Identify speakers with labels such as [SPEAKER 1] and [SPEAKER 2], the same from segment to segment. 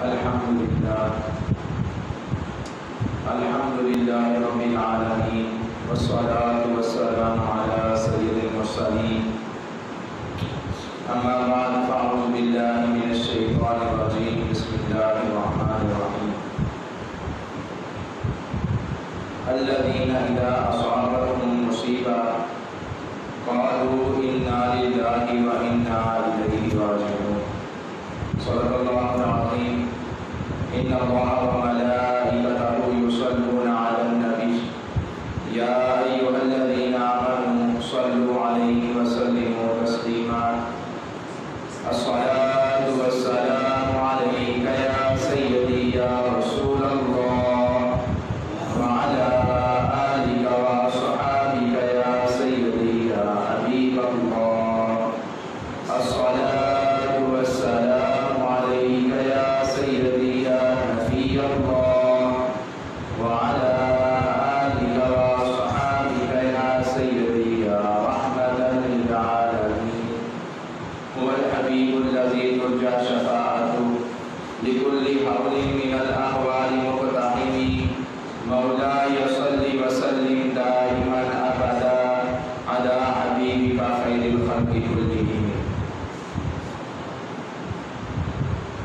[SPEAKER 1] الحمد لله رب العالمين والصلاة والسلام على سيد المرسلين أما بعد فأعوذ بالله من الشيطان الرجيم بسم الله الرحمن الرحيم الذين إذا أصابتهم مصيبة قالوا إنا لله وإنا إليه راجعون صدق الله العظيم إن الله وملائكته يصلون على النبي يا أيها الذين آمنوا صلوا عليه وسلموا تسليما الصلاة والسلام عليك يا سيدي يا رسول الله وعلى آلك وأصحابك يا سيدي يا حبيب الله الصلاة والسلام عليك يا سيدي يا نبي الله وعلى آلك وأصحابك يا سيدي يا رحمة للعالمين هو الحبيب الذي ترجى شفاعته لكل حول من الأهوال مقتحم مولاي صل وسلم دائما أبدا على حبيبك خير الخلق كلهم.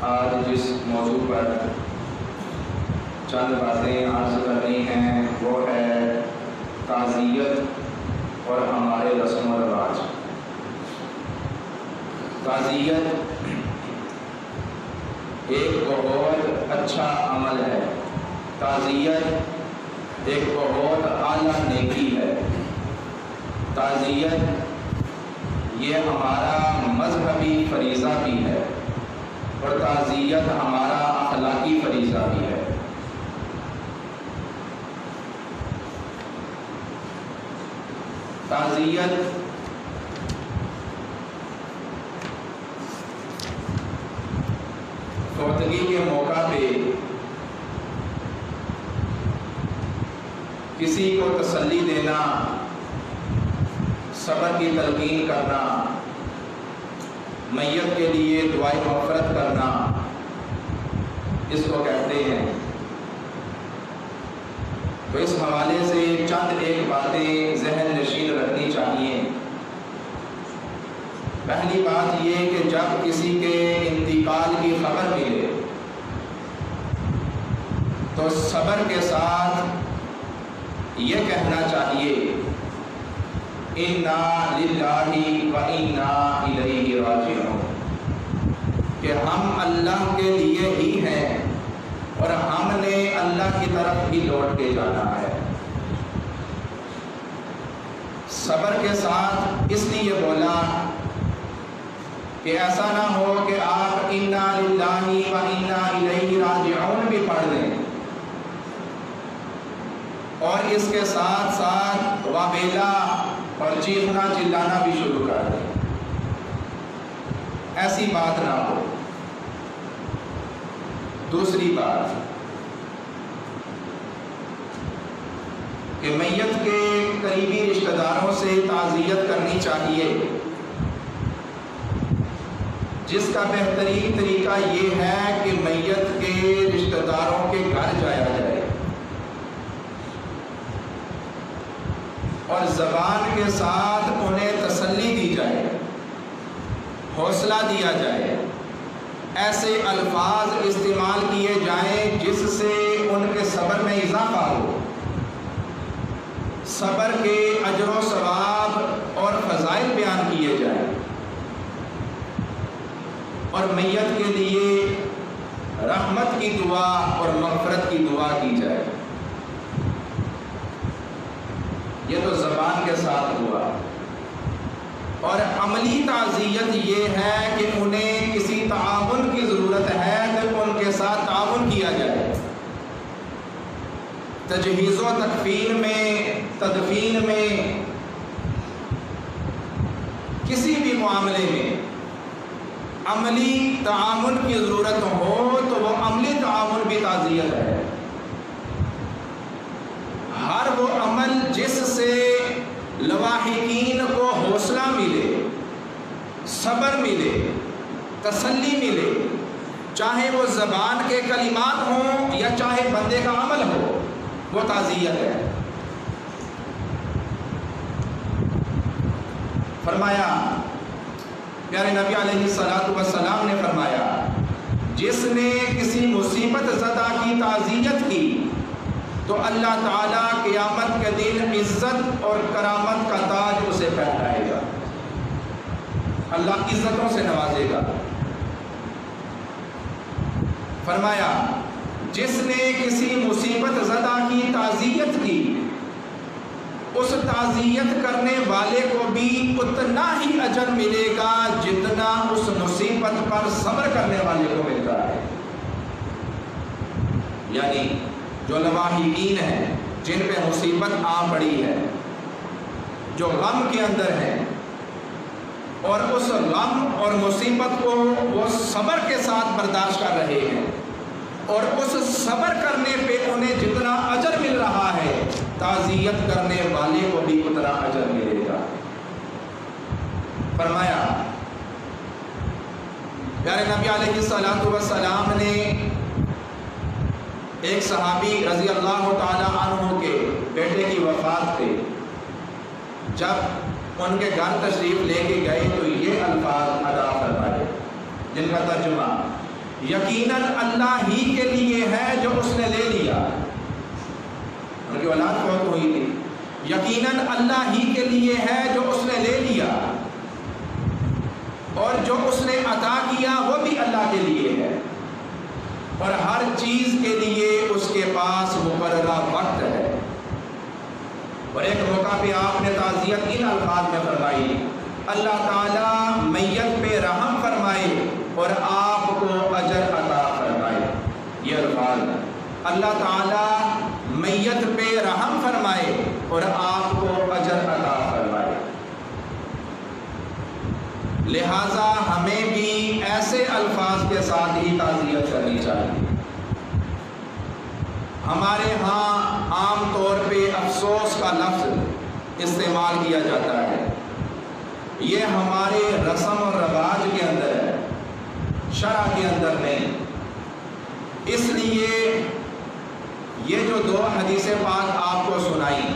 [SPEAKER 1] آج جس موضوع پر چند باتیں عرض کرنی ہیں وہ ہے تعزیت اور ہمارے رسم و رواج. تعزیت ایک بہت اچھا عمل ہے. تعزیت ایک بہت اعلیٰ نیکی ہے. تعزیت یہ ہمارا مذہبی فریضہ بھی ہے اور تعزیت ہمارا اخلاقی فریضہ بھی ہے. تعزیت فوتگی کے موقع پہ کسی کو تسلی دینا، صبر کی تلقین کرنا، میت کے لیے دعائے مغفرت کرنا، اس کو کہتے ہیں. تو اس حوالے سے چند ایک باتیں ذہن نشین رکھنی چاہیے. پہلی بات یہ کہ جب کسی کے انتقال کی خبر ملے تو صبر کے ساتھ یہ کہنا چاہیے اِنَّا لِلَّهِ وَإِنَّا إِلَيْهِ رَاجِعُونَ کہ ہم اللہ کے لیے ہی ہیں اور ہم نے اللہ کی طرف ہی لوٹ کے جانا ہے. صبر کے ساتھ اس لیے بولا کہ ایسا نہ ہو کہ آپ اِنَّا لِلَّهِ وَإِنَّا إِلَيْهِ رَاجِعُونَ بھی پڑھ دیں اور اس کے ساتھ ساتھ وابیلا اور چیخنا چلانا بھی شروع کر دیں. ایسی بات نہ ہو. دوسری بات کہ میت کے قریبی رشتہ داروں سے تعزیت کرنی چاہیے، جس کا بہترین طریقہ یہ ہے کہ میت کے رشتہ داروں کے گھر جایا جائے اور زبان کے ساتھ انہیں تسلی دی جائے، حوصلہ دیا جائے، ایسے الفاظ استعمال کیے جائیں جس سے ان کے صبر میں اضافہ ہو، صبر کے اجر و ثواب اور فضائل بیان کیے جائیں اور میت کے لیے رحمت کی دعا اور مغفرت کی دعا کی جائے. یہ تو زبان کے ساتھ ہوا. اور عملی تعزیت یہ ہے کہ انہیں کسی تعاون کی ضرورت ہے تو ان کے ساتھ تعاون کیا جائے. تجہیز و تکفین میں، تدفین میں، کسی بھی معاملے میں عملی تعاون کی ضرورت ہو تو وہ عملی تعاون بھی تعزیت ہے. ہر وہ عمل جس سے لواحقین کو حوصلہ ملے، صبر ملے، تسلی ملے، چاہے وہ زبان کے کلمات ہوں یا چاہے بندے کا عمل ہو، وہ تعزیت ہے۔ فرمایا پیارے نبی علیہ الصلوۃ والسلام نے فرمایا، جس نے کسی مصیبت زدہ کی تعزیت کی تو اللہ تعالیٰ قیامت کے دن عزت اور کرامت کا تاج اسے پہنائے گا، اللہ عزتوں سے نوازے گا۔ فرمایا جس نے کسی مصیبت زدہ کی تعزیت کی، اس تعزیت کرنے والے کو بھی اتنا ہی اجر ملے گا جتنا اس مصیبت پر صبر کرنے والے کو ملتا ہے۔ یعنی جو لواحقین ہیں، جن پہ مصیبت آ پڑی ہے، جو غم کے اندر ہے، اور اس غم اور مصیبت کو وہ صبر کے ساتھ برداشت کر رہے ہیں، اور اس صبر کرنے پہ انہیں جتنا اجر مل رہا ہے، تعزیت کرنے والے کو بھی اتنا اجر ملے گا۔ فرمایا پیارے نبی علیہ الصلوۃ والسلام نے ایک صحابی رضی اللہ تعالی عنہ کے بیٹے کی وفات پہ جب ان کے گھر تشریف لے کے گئے تو یہ الفاظ ادا فرمائے، جن کا ترجمہ یقیناً اللہ ہی کے لیے ہے جو اس نے لے لیا۔ ان کی اولاد بہت ہوئی تھی، یقیناً اللہ ہی کے لیے ہے جو اس نے لے لیا، اور جو اس نے عطا کیا وہ بھی اللہ کے لیے ہے، اور ہر چیز کے لیے اس کے پاس مقررہ وقت ہے۔ اور ایک موقع پہ آپ نے تعزیت ان الفاظ میں فرمائی، اللہ تعالیٰ میت پہ رحم فرمائے اور آپ کو اجر عطا فرمائے۔ یہ الفاظ، اللہ تعالیٰ میت پہ رحم فرمائے اور آپ کو اجر عطا فرمائے۔ لہٰذا ہمیں بھی ایسے الفاظ کے ساتھ ہی تعزیت کرنی چاہیے۔ ہمارے ہاں عام طور پہ افسوس کا لفظ استعمال کیا جاتا ہے، یہ ہمارے رسم اور رواج کے اندر ہے، شرع کے اندر نہیں۔ اس لیے یہ جو دو حدیث پاک آپ کو سنائی،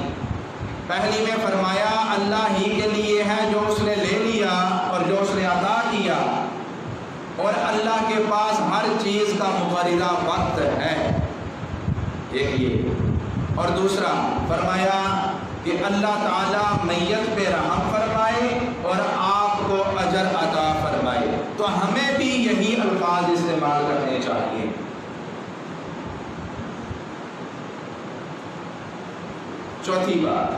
[SPEAKER 1] پہلی میں فرمایا اللہ ہی کے لیے ہے جو اس نے لے لیا اور جو اس نے عطا کیا، اور اللہ کے پاس ہر چیز کا مقررہ وقت ہے، ایک یہ، اور دوسرا فرمایا کہ اللہ تعالیٰ میت پہ رحم فرمائے اور آپ کو اجر عطا فرمائے۔ تو ہمیں بھی یہی الفاظ استعمال کرنے چاہیے۔ چوتھی بات،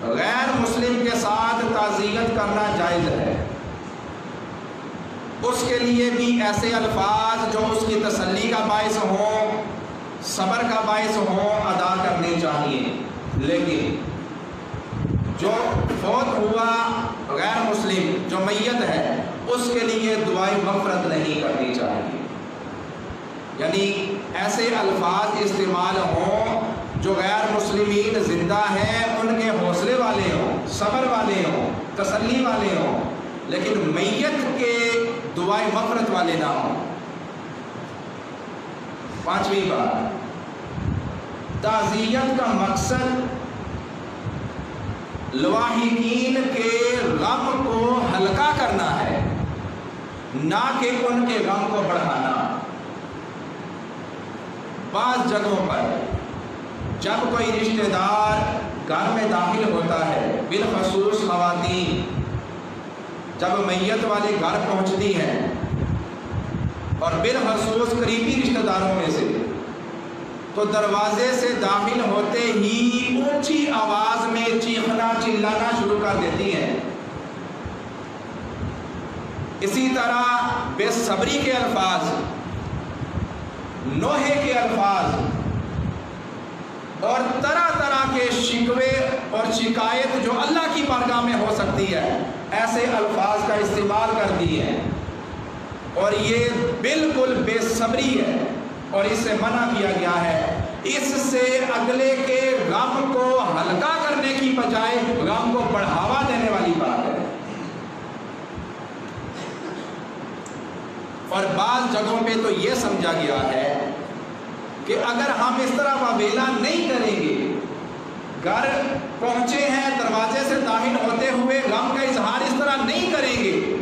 [SPEAKER 1] غیر مسلم کے ساتھ تعزیت کرنا جائز ہے، اس کے لیے بھی ایسے الفاظ جو اس کی تسلی کا باعث ہوں، صبر کا باعث ہوں، ادا کرنے چاہیے۔ لیکن جو فوت ہوا غیر مسلم جو میت ہے، اس کے لیے دعائے مغفرت نہیں کرنی چاہیے۔ یعنی ایسے الفاظ استعمال ہوں جو غیر مسلمین زندہ ہیں ان کے حوصلے والے ہوں، صبر والے ہوں، تسلی والے ہوں، لیکن میت کے دعائے مغفرت والے نہ ہوں۔ پانچویں بات، تعزیت کا مقصد لواحقین کے غم کو ہلکا کرنا ہے، نہ کہ ان کے غم کو بڑھانا۔ بعض جگہوں پر جب کوئی رشتہ دار گھر میں داخل ہوتا ہے، بالخصوص خواتین جب میت والے گھر پہنچتی ہیں، اور بالخصوص قریبی رشتہ داروں میں سے، تو دروازے سے داخل ہوتے ہی اونچی آواز میں چیخنا چلانا شروع کر دیتی ہیں۔ اسی طرح بے صبری کے الفاظ، نوحے کے الفاظ، اور طرح طرح کے شکوے اور شکایت جو اللہ کی بارگاہ میں ہو سکتی ہے، ایسے الفاظ کا استعمال کرتی ہیں، اور یہ بالکل بے صبری ہے، اور اس سے منع کیا گیا ہے۔ اس سے اگلے کے غم کو ہلکا کرنے کی بجائے غم کو بڑھاوا دینے والی بات ہے۔ اور بعض جگہوں پہ تو یہ سمجھا گیا ہے کہ اگر ہم اس طرح واویلا نہیں کریں گے، گھر پہنچے ہیں دروازے سے داخل ہوتے ہوئے غم کا اظہار اس طرح نہیں کریں گے،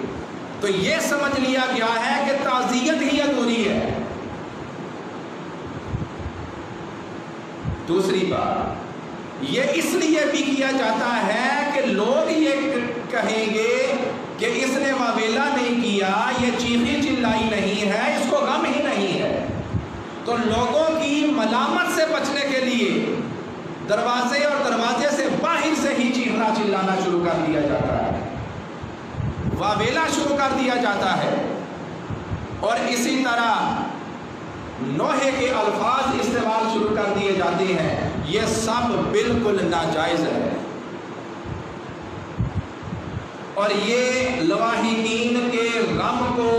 [SPEAKER 1] تو یہ سمجھ لیا گیا ہے کہ تعزیت ہی ادھوری ہے۔ دوسری بات، یہ اس لیے بھی کیا جاتا ہے کہ لوگ یہ کہیں گے کہ اس نے واویلا نہیں کیا، یہ چیخی چلائی نہیں ہے، اس کو غم ہی نہیں ہے، تو لوگوں کی ملامت سے بچنے کے لیے دروازے اور دروازے سے باہر سے ہی چیخنا چلانا شروع کر دیا جاتا ہے، واویلا شروع کر دیا جاتا ہے، اور اسی طرح نوحے کے الفاظ استعمال شروع کر دیے جاتے ہیں۔ یہ سب بالکل ناجائز ہے، اور یہ لواحقین کے غم کو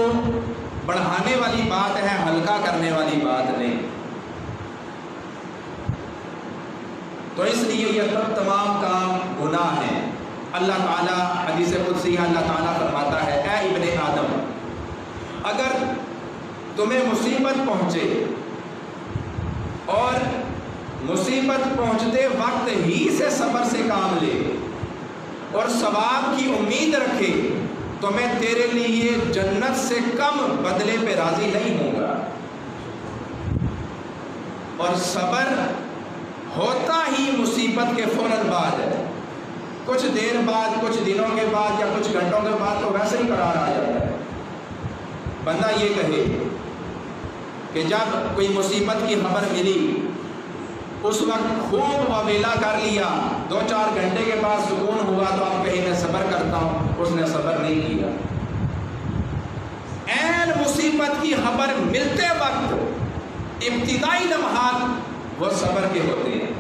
[SPEAKER 1] بڑھانے والی بات ہے، ہلکا کرنے والی بات نہیں۔ تو اس لیے یہ تمام کام گناہ ہیں۔ اللہ تعالیٰ حدیث قدسی اللہ تعالیٰ فرماتا ہے، اے ابن آدم، اگر تمہیں مصیبت پہنچے اور مصیبت پہنچتے وقت ہی سے صبر سے کام لے اور ثواب کی امید رکھے تو میں تیرے لیے جنت سے کم بدلے پہ راضی نہیں ہوں گا۔ اور صبر ہوتا ہی مصیبت کے فوراً بعد ہے، کچھ دیر بعد، کچھ دنوں کے بعد یا کچھ گھنٹوں کے بعد تو ویسے ہی قرار آ جاتا ہے۔ بندہ یہ کہے کہ جب کوئی مصیبت کی خبر ملی اس وقت خوب واویلا کر لیا، 2-4 گھنٹے کے بعد سکون ہوا تو آپ کہیں میں صبر کرتا ہوں، اس نے صبر نہیں کیا۔ عین مصیبت کی خبر ملتے وقت ابتدائی لمحات وہ صبر کے ہوتے ہیں،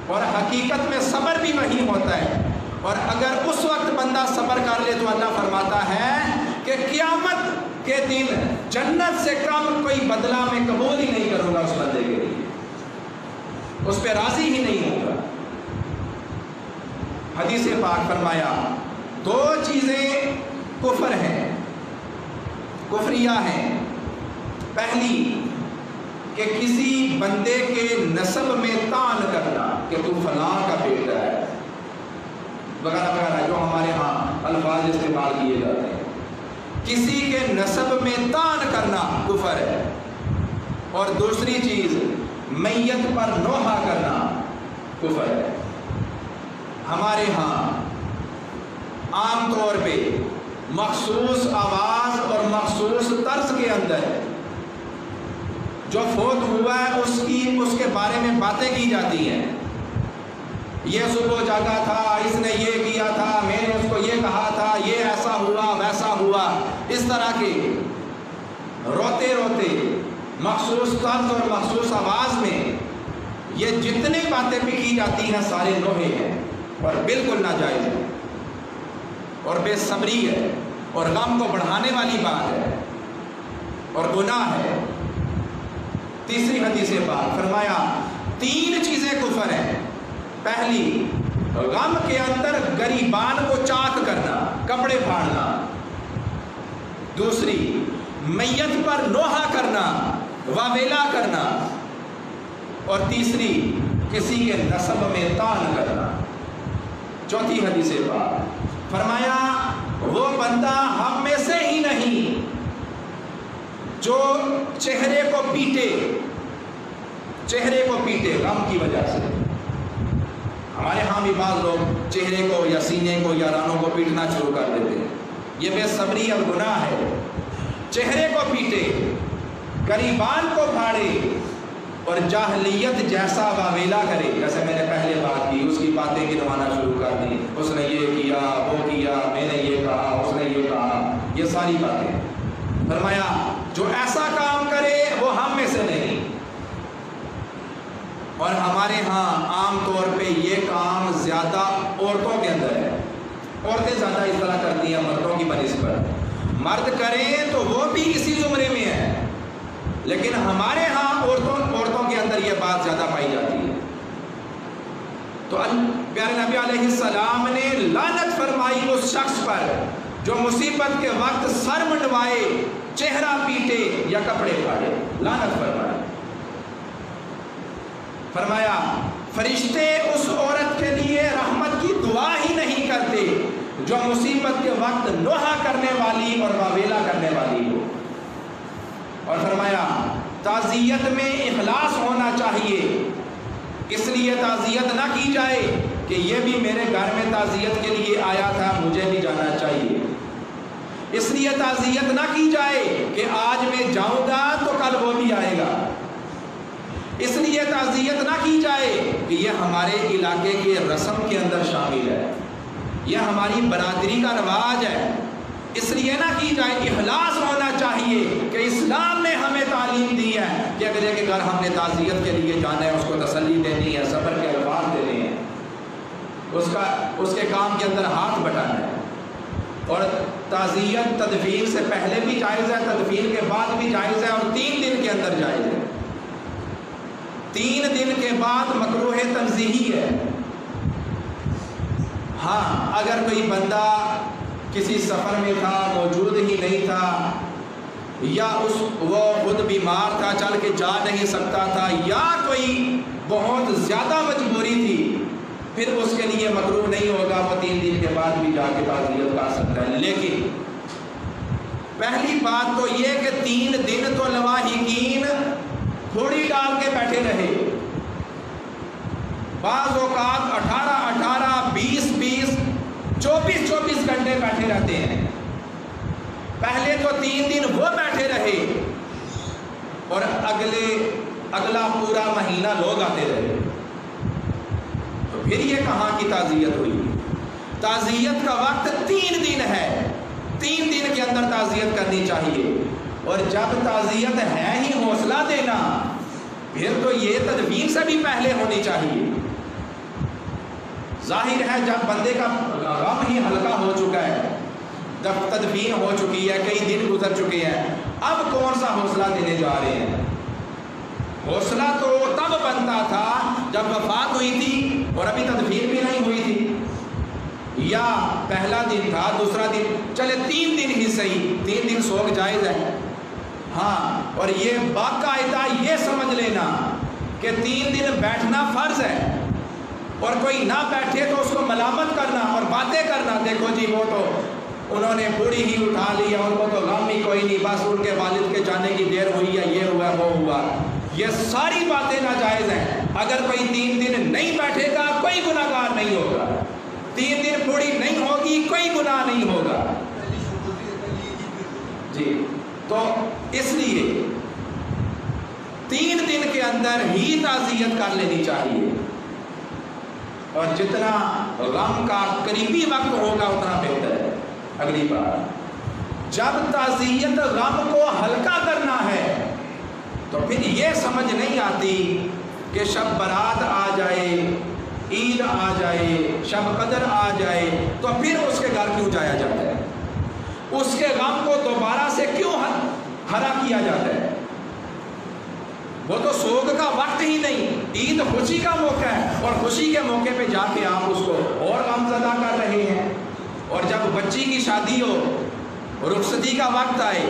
[SPEAKER 1] اور حقیقت میں صبر بھی وہی ہوتا ہے۔ اور اگر اس وقت بندہ صبر کر لے تو اللہ فرماتا ہے کہ قیامت کے دن جنت سے کم کوئی بدلہ میں قبول ہی نہیں کروں گا اس بندے کے لیے، اس پہ راضی ہی نہیں ہوگا۔ حدیث پاک فرمایا 2 چیزیں کفر ہیں، کفریہ ہیں۔ پہلی کہ کسی بندے کے نسب میں طعن کرنا کہ تو فلاں کا بیٹا ہے، وغیرہ وغیرہ جو ہمارے ہاں الفاظ استعمال کیے جاتے ہیں، کسی کے نسب میں طعن کرنا کفر ہے۔ اور دوسری چیز میت پر نوحہ کرنا کفر ہے۔ ہمارے ہاں عام طور پہ مخصوص آواز اور مخصوص طرز کے اندر جو فوت ہوا ہے اس کے بارے میں باتیں کی جاتی ہیں، یہ صبح جاگا تھا، اس نے یہ کیا تھا، میں نے اس کو یہ کہا تھا، یہ ایسا ہوا ویسا ہوا، اس طرح کے روتے روتے مخصوص طرز اور مخصوص آواز میں یہ جتنی باتیں بھی کی جاتی ہیں سارے نوحے ہیں اور بالکل ناجائز ہے اور بے صبری ہے اور غم کو بڑھانے والی بات ہے اور گناہ ہے۔ تیسری حدیث پاک فرمایا 3 چیزیں کفر ہیں۔ پہلی، غم کے اندر غریبان کو چاک کرنا، کپڑے پھاڑنا۔ دوسری، میت پر نوحہ کرنا، واویلا کرنا۔ اور تیسری، کسی کے نسب میں طعن کرنا۔ چوتھی حدیث پاک فرمایا وہ بندہ ہم میں سے ہی نہیں جو چہرے کو پیٹے غم کی وجہ سے۔ ہمارے ہاں بھی بعض لوگ چہرے کو یا سینے کو یا رانوں کو پیٹنا شروع کر دیتے ہیں، یہ بے صبری اور گناہ ہے۔ چہرے کو پیٹے، غریبان کو پھاڑے اور جاہلیت جیسا واویلا کرے، جیسے میں نے پہلے بات کی، اس کی باتیں گنوانا شروع کر دی، اس نے یہ کیا، وہ کیا، میں نے یہ کہا، اس نے یہ کہا، یہ ساری باتیں۔ فرمایا جو ایسا کام کرے وہ ہم میں سے نہیں۔ اور ہمارے ہاں عام طور پہ یہ کام زیادہ عورتوں کے اندر ہے، عورتیں زیادہ اس طرح کرتی ہیں مردوں کی بنسبت۔ مرد کریں تو وہ بھی اسی زمرے میں ہے، لیکن ہمارے ہاں عورتوں کے اندر یہ بات زیادہ پائی جاتی ہے۔ تو پیارے نبی علیہ السلام نے لعنت فرمائی اس شخص پر جو مصیبت کے وقت سر منڈوائے، چہرہ پیٹے یا کپڑے پھاڑے، لعنت فرمائے۔ فرمایا فرشتے اس عورت کے لیے رحمت کی دعا ہی نہیں کرتے جو مصیبت کے وقت نوحہ کرنے والی اور واویلا کرنے والی ہو۔ اور فرمایا تعزیت میں اخلاص ہونا چاہیے، اس لیے تعزیت نہ کی جائے کہ یہ بھی میرے گھر میں تعزیت کے لیے آیا تھا، مجھے بھی جانا چاہیے۔ اس لیے تعزیت نہ کی جائے کہ آج میں جاؤں گا تو کل وہ بھی آئے گا۔ اس لیے تعزیت نہ کی جائے کہ یہ ہمارے علاقے کے رسم کے اندر شامل ہے، یہ ہماری برادری کا رواج ہے، اس لیے نہ کی جائے۔ اخلاص ہونا چاہیے کہ اسلام نے ہمیں تعلیم دی ہے کہ اگلے کے گھر ہم نے تعزیت کے لیے جانا ہے، اس کو تسلی دینی ہے، صبر کے الفاظ دینے ہیں، اس کے کام کے اندر ہاتھ بٹانا ہے۔ اور تعزیت تدفین سے پہلے بھی جائز ہے، تدفین کے بعد بھی جائز ہے، اور 3 دن کے اندر جائز ہے۔ 3 دن کے بعد مکروہ تنزیہی ہے۔ ہاں اگر کوئی بندہ کسی سفر میں تھا، موجود ہی نہیں تھا، یا وہ خود بیمار تھا، چل کے جا نہیں سکتا تھا، یا کوئی بہت زیادہ مجبوری تھی، پھر اس کے لیے مکروہ نہیں ہوگا، وہ 3 دن کے بعد بھی جا کے تعزیت کر سکتا ہے۔ لیکن پہلی بات تو یہ کہ 3 دن تو لواحقین تھوڑی ڈال کے بیٹھے رہے، بعض اوقات 18 20 24 گھنٹے بیٹھے رہتے ہیں۔ پہلے تو 3 دن وہ بیٹھے رہے اور اگلا پورا مہینہ لوگ آتے رہے، تو پھر یہ کہاں کی تعزیت ہوئی؟ تعزیت کا وقت 3 دن ہے، 3 دن کے اندر تعزیت کرنی چاہیے۔ اور جب تعزیت ہے ہی حوصلہ دینا، پھر تو یہ تدفین سے بھی پہلے ہونی چاہیے۔ ظاہر ہے جب بندے کا غم ہی ہلکا ہو چکا ہے، جب تدفین ہو چکی ہے، کئی دن گزر چکے ہیں، اب کون سا حوصلہ دینے جا رہے ہیں؟ حوصلہ تو تب بنتا تھا جب وفات ہوئی تھی اور ابھی تدفین بھی نہیں ہوئی تھی، یا پہلا دن تھا، دوسرا دن، چلے 3 دن ہی صحیح، 3 دن سوگ جائز ہے۔ ہاں اور یہ باقاعدہ یہ سمجھ لینا کہ 3 دن بیٹھنا فرض ہے، اور کوئی نہ بیٹھے تو اس کو ملامت کرنا اور باتیں کرنا، دیکھو جی وہ تو انہوں نے بوڑھی ہی اٹھا لی، ان کو تو غم ہی کوئی نہیں، بس ان کے والد کے جانے کی دیر ہوئی ہے، یہ ہوا وہ ہوا، یہ ساری باتیں ناجائز ہیں۔ اگر کوئی 3 دن نہیں بیٹھے گا کوئی گناہ گار نہیں ہوگا، 3 دن بوڑھی نہیں ہوگی کوئی گناہ نہیں ہوگا جی۔ تو اس لیے 3 دن کے اندر ہی تعزیت کر لینی چاہیے، اور جتنا غم کا قریبی وقت ہوگا اتنا بہتر ہے۔ اگلی بات، جب تعزیت غم کو ہلکا کرنا ہے تو پھر یہ سمجھ نہیں آتی کہ شب برات آ جائے، عید آ جائے، شب قدر آ جائے تو پھر اس کے گھر کیوں جایا جاتا ہے، اس کے غم کو دوبارہ سے کیوں ہرا کیا جاتا ہے؟ وہ تو سوگ کا وقت ہی نہیں، عید خوشی کا موقع ہے، اور خوشی کے موقع پہ جا کے آپ اس کو اور غم زدہ کر رہے ہیں۔ اور جب بچی کی شادی ہو، رخصتی کا وقت آئے،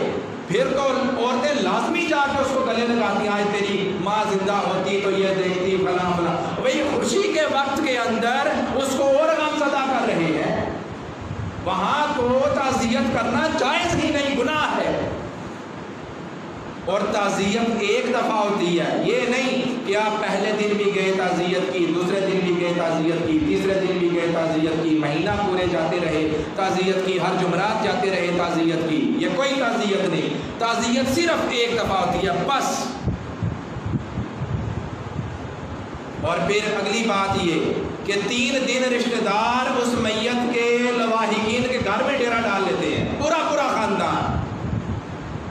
[SPEAKER 1] پھر تو عورتیں لازمی جا کے اس کو گلے لگاتی ہیں، تیری ماں زندہ ہوتی تو یہ دیکھتی فلاں فلاں، وہی خوشی کے وقت کے اندر اس کو اور غم زدہ کر رہے ہیں۔ وہاں تو تعزیت کرنا جائز ہی نہیں، گناہ ہے۔ اور تعزیت ایک دفعہ ہوتی ہے، یہ نہیں کہ آپ پہلے دن بھی گئے تعزیت کی، دوسرے دن بھی گئے تعزیت کی، تیسرے دن بھی گئے تعزیت کی، مہینہ پورے جاتے رہے تعزیت کی، ہر جمعرات جاتے رہے تعزیت کی، یہ کوئی تعزیت نہیں۔ تعزیت صرف ایک دفعہ ہوتی ہے بس۔ اور پھر اگلی بات یہ کہ 3 دن رشتہ دار اس میت کے لواحقین کے گھر میں ڈیرا ڈال لیتے ہیں، پورا خاندان۔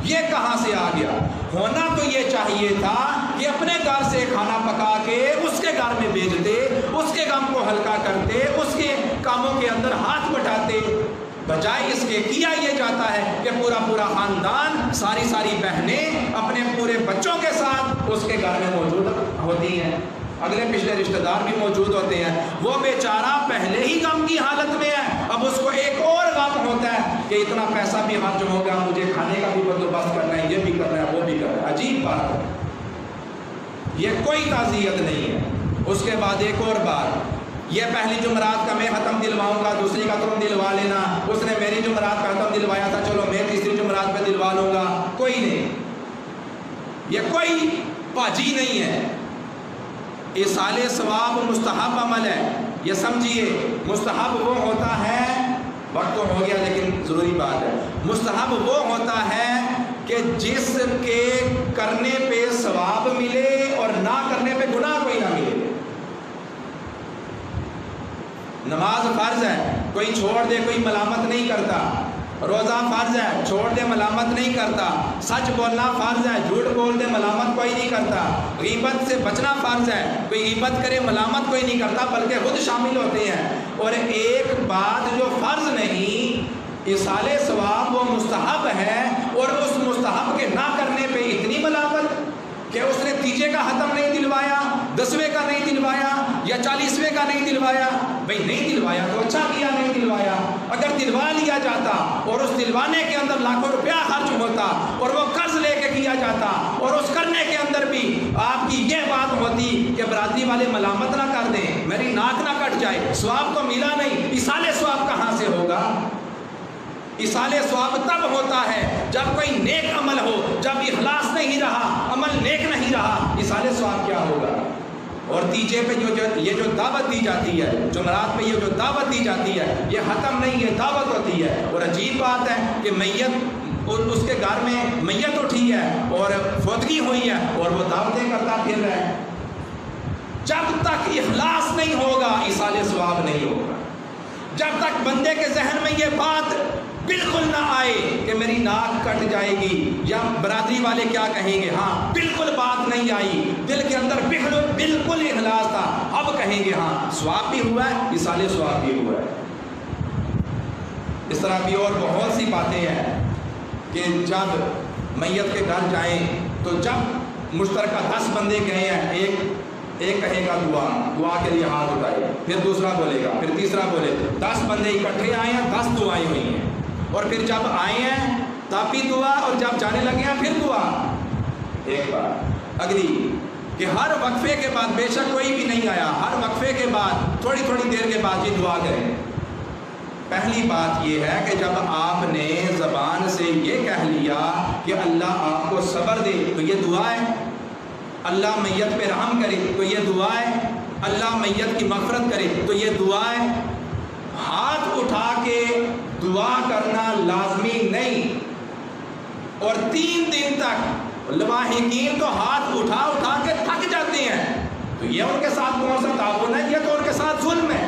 [SPEAKER 1] یہ کہاں سے آ گیا؟ ہونا تو یہ چاہیے تھا کہ اپنے گھر سے کھانا پکا کے اس کے گھر میں بھیجتے، اس کے غم کو ہلکا کرتے، اس کے کاموں کے اندر ہاتھ بٹاتے، بجائے اس کے کیا یہ جاتا ہے کہ پورا خاندان، ساری بہنیں اپنے پورے بچوں کے ساتھ اس کے گھر میں موجود ہوتی ہیں۔ اگلے پچھلے رشتہ دار بھی موجود ہوتے ہیں. وہ بیچارہ پہلے ہی غم کی حالت میں ہے, اب اس کو ایک اور غم ہوتا ہے کہ اتنا پیسہ بھی خرچ ہو گیا, مجھے کھانے کا بھی بندوبست کرنا ہے, یہ بھی کرنا ہے, وہ بھی کرنا ہے. عجیب بات ہے, یہ کوئی تعزیت نہیں ہے. اس کے بعد ایک اور بات, یہ پہلی جمعرات کا میں ختم دلواؤں گا, دوسری کا تم دلوا لینا, اس نے میری جمعرات کا ختم دلوایا تھا, چلو میں تیسری جمعرات پہ دلوا لوں گا. کوئی نہیں, یہ کوئی پاجی نہیں ہے. ایصال ثواب مستحب عمل ہے, یہ سمجھیے. مستحب وہ ہوتا ہے, وقت تو ہو گیا لیکن ضروری بات ہے, مستحب وہ ہوتا ہے کہ جس کے کرنے پہ ثواب ملے اور نہ کرنے پہ گناہ کوئی نہ ملے. نماز فرض ہے, کوئی چھوڑ دے کوئی ملامت نہیں کرتا. روزہ فرض ہے, چھوڑ دے ملامت نہیں کرتا. سچ بولنا فرض ہے, جھوٹ بول دے ملامت کوئی نہیں کرتا. غیبت سے بچنا فرض ہے, کوئی غیبت کرے ملامت کوئی نہیں کرتا, بلکہ خود شامل ہوتے ہیں. اور ایک بات جو فرض نہیں, ایصال ثواب وہ مستحب ہے, اور اس مستحب کے نہ کرنے پہ اتنی ملامت کہ اس نے تیجے کا ختم نہیں دلوایا, 10ویں کا نہیں دلوایا, یا 40ویں کا نہیں دلوایا. بھئی نہیں دلوایا تو اچھا کیا نہیں دلوایا. اگر دلوا لیا جاتا اور اس دلوانے کے اندر لاکھوں روپیہ خرچ ہوتا اور وہ قرض لے کے کیا جاتا, اور اس کرنے کے اندر بھی آپ کی یہ بات ہوتی کہ برادری والے ملامت نہ کر دیں, میری ناک نہ کٹ جائے, ثواب تو ملا نہیں, ایصال ثواب کہاں سے ہوگا؟ ایصال ثواب تب ہوتا ہے جب کوئی نیک عمل ہو, جب اخلاص نہیں رہا, عمل نیک نہیں رہا, ایصال ثواب کیا ہوگا؟ اور تیجے پہ یہ جو دعوت دی جاتی ہے, جمعرات پہ یہ جو دعوت دی جاتی ہے, یہ ختم نہیں, یہ دعوت ہوتی ہے. اور عجیب بات ہے کہ میت, اس کے گھر میں میت اٹھی ہے اور فوتگی ہوئی ہے اور وہ دعوتیں کرتا پھر رہا ہے. جب تک اخلاص نہیں ہوگا ایصال ثواب نہیں ہوگا. جب تک بندے کے ذہن میں یہ بات بالکل نہ آئے کہ میری ناک کٹ جائے گی یا برادری والے کیا کہیں گے, ہاں بالکل بات نہیں آئی, دل کے اندر بالکل اخلاص تھا, اب کہیں گے ہاں ثواب بھی ہوا ہے, ایصال ثواب بھی ہوا ہے. اس طرح بھی اور بہت سی باتیں ہیں کہ جب میت کے گھر جائیں تو جب مشترکہ 10 بندے گئے ہیں, ایک کہے گا دعا کے لیے ہاتھ اٹھائے, پھر دوسرا بولے گا, پھر تیسرا بولے, 10 بندے اکٹھے آئے ہیں, 10 دعائیں ہوئی ہیں, اور پھر جب آئے ہیں تب بھی دعا, اور جب جانے لگے ہیں پھر دعا. ایک بات اگلی کہ ہر وقفے کے بعد, بے شک کوئی بھی نہیں آیا, ہر وقفے کے بعد تھوڑی تھوڑی دیر کے بعد یہ دعا کریں. پہلی بات یہ ہے کہ جب آپ نے زبان سے یہ کہہ لیا کہ اللہ آپ کو صبر دے تو یہ دعا ہے, اللہ میت پہ رحم کرے تو یہ دعا ہے, اللہ میت کی مغفرت کرے تو یہ دعا ہے. ہاتھ اٹھا کے دعا کرنا لازمی نہیں, اور 3 دن تک لواحقین تو ہاتھ اٹھا اٹھا کے تھک جاتے ہیں, تو یہ ان کے ساتھ کون سا تعاون ہے؟ یہ تو ان کے ساتھ ظلم ہے.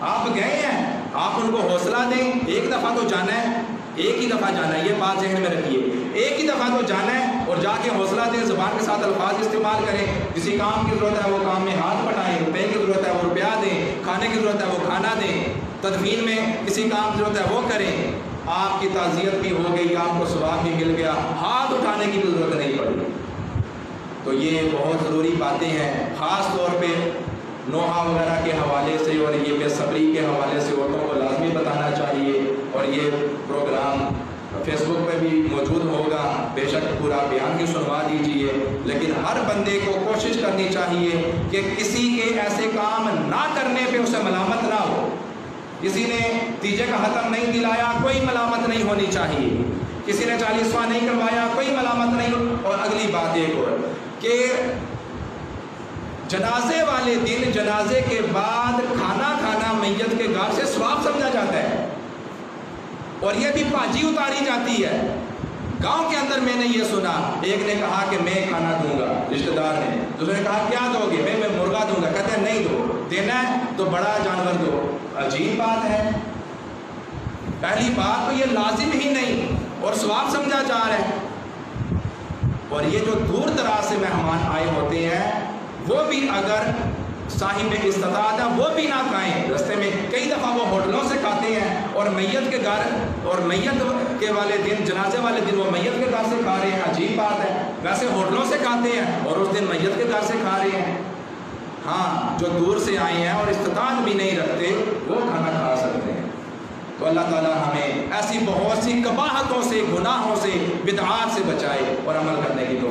[SPEAKER 1] آپ گئے ہیں, آپ ان کو حوصلہ دیں, ایک دفعہ تو جانا ہے, ایک ہی دفعہ جانا ہے, یہ بات ذہن میں رکھیے, ایک ہی دفعہ تو جانا ہے, اور جا کے حوصلہ دیں, زبان کے ساتھ الفاظ استعمال کریں. کسی کام کی ضرورت ہے وہ کام میں ہاتھ بٹائیں, روپے کی ضرورت ہے وہ روپیہ دیں, کھانے کی ضرورت ہے وہ کھانا دیں, تدفین میں کسی کام کی ضرورت ہے وہ کریں. آپ کی تعزیت بھی ہو گئی, آپ کو ثواب بھی مل گیا, ہاتھ اٹھانے کی بھی ضرورت نہیں پڑی. تو یہ بہت ضروری باتیں ہیں, خاص طور پہ نوحہ وغیرہ کے حوالے سے, اور یہ بے صبری کے حوالے سے عورتوں کو لازمی بتانا چاہیے. اور یہ پروگرام فیس بک پہ بھی موجود ہوگا, بے شک پورا بیان بھی سنوا دیجئے, لیکن ہر بندے کو کوشش کرنی چاہیے کہ کسی کے ایسے کام نہ کرنے پہ اسے ملامت نہ ہو. کسی نے تیجے کا ختم نہیں دلایا, کوئی ملامت نہیں ہونی چاہیے. کسی نے 40واں نہیں کروایا, کوئی ملامت نہیں. اور اگلی بات ایک اور کہ جنازے والے دن, جنازے کے بعد کھانا کھانا میت کے گھر سے ثواب سمجھا جاتا ہے, اور یہ بھی پاجی اتاری جاتی ہے. گاؤں کے اندر میں نے یہ سنا, ایک نے کہا کہ میں کھانا دوں گا, رشتہ دار نے, دوسرے نے کہا کیا دو گے؟ میں مرغا دوں گا. کہتے ہیں نہیں دو, دینا ہے تو بڑا جانور دو. عجیب بات ہے. پہلی بات تو یہ لازم ہی نہیں اور ثواب سمجھا جا رہا ہے. اور یہ جو دور دراز سے مہمان آئے ہوتے ہیں وہ بھی اگر صاحب استطاعت ہے وہ بھی نہ کھائیں. رستے میں کئی دفعہ وہ ہوٹلوں سے کھاتے ہیں, اور میت کے گھر, اور میت کے والے دن, جنازے والے دن وہ میت کے گھر سے کھا رہے ہیں. عجیب بات ہے. ویسے ہوٹلوں سے کھاتے ہیں اور اس دن میت کے گھر سے کھا رہے ہیں. ہاں جو دور سے آئے ہیں اور استطاعت بھی نہیں رکھتے وہ کھانا کھا سکتے ہیں۔ تو اللہ تعالیٰ ہمیں ایسی بہت سی قباحتوں سے، گناہوں سے، بدعات سے بچائے اور عمل کرنے کی توفیق